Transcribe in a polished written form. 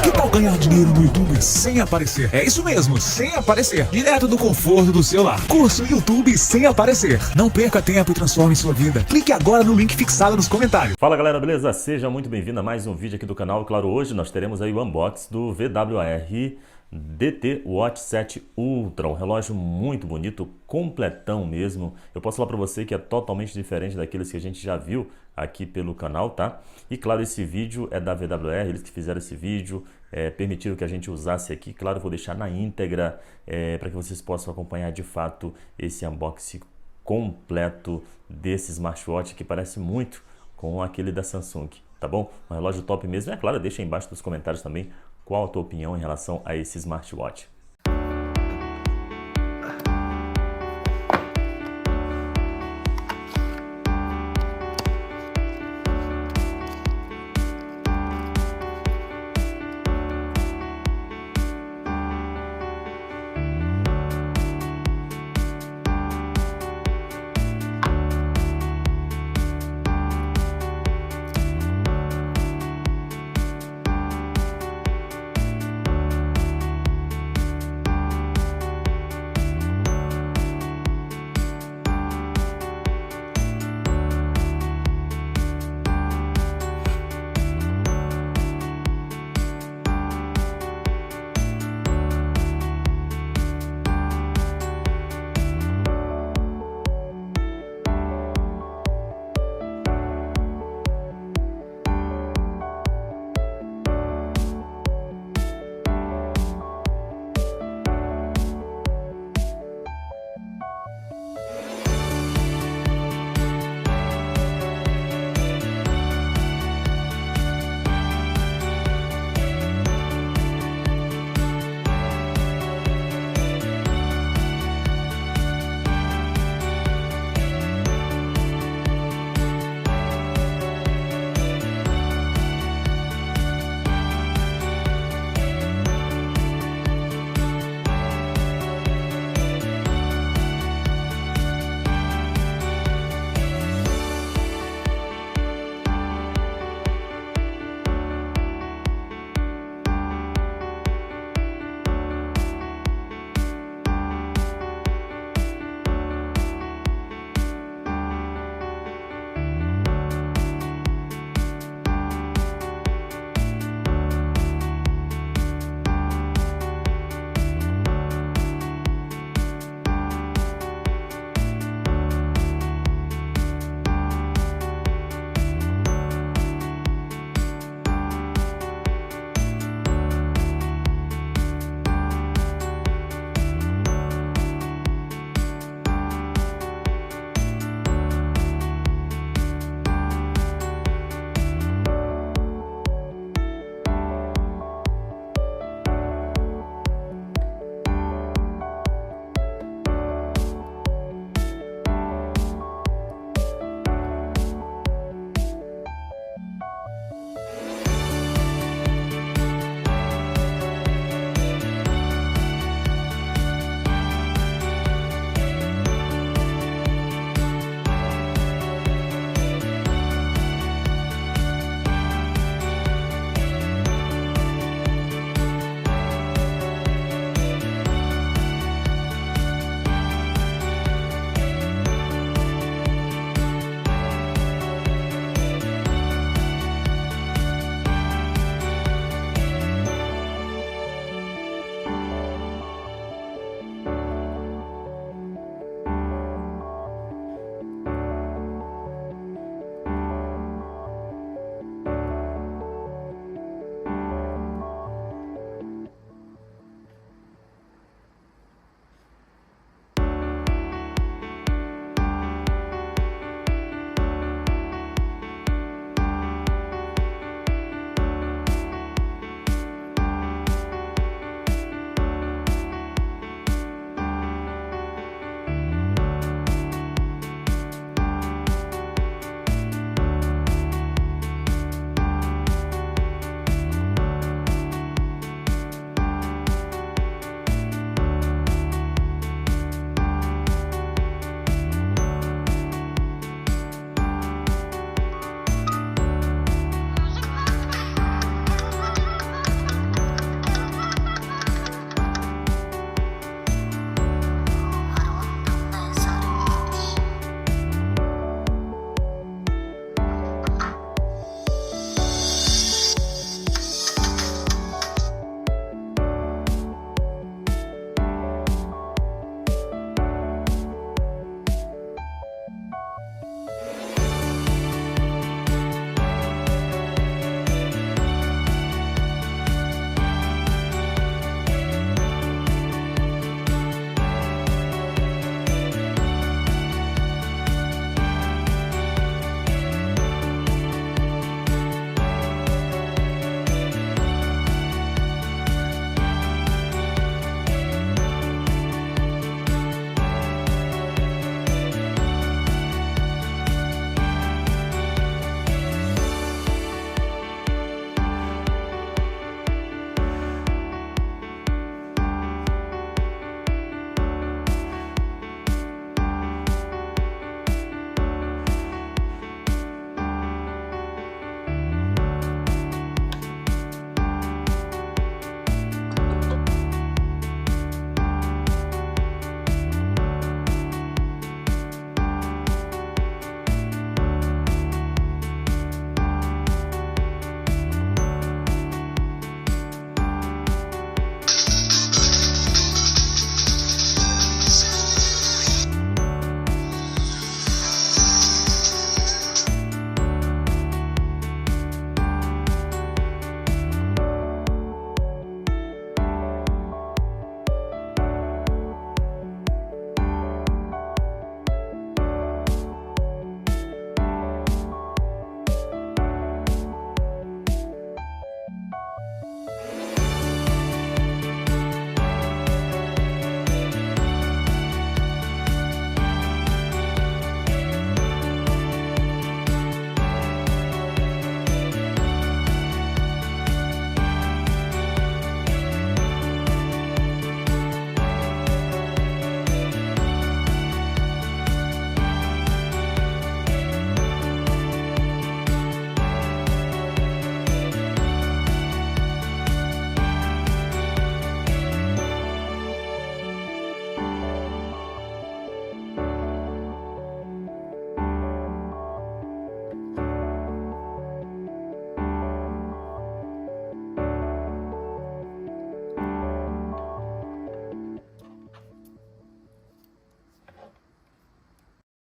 Que tal ganhar dinheiro no YouTube sem aparecer? É isso mesmo, sem aparecer. Direto do conforto do seu lar. Curso YouTube sem aparecer. Não perca tempo e transforme sua vida. Clique agora no link fixado nos comentários. Fala galera, beleza? Seja muito bem-vindo a mais um vídeo aqui do canal. Claro, hoje nós teremos aí o unboxing do DT Watch 7 Ultra, um relógio muito bonito, completão mesmo. Eu posso falar para você que é totalmente diferente daqueles que a gente já viu aqui pelo canal, tá? E claro, esse vídeo é da VWR, eles que fizeram esse vídeo, permitiram que a gente usasse aqui. Claro, eu vou deixar na íntegra para que vocês possam acompanhar de fato esse unboxing completo desse smartwatch que parece muito com aquele da Samsung, tá bom? Um relógio top mesmo. É claro, deixa aí embaixo nos comentários também qual a tua opinião em relação a esse smartwatch.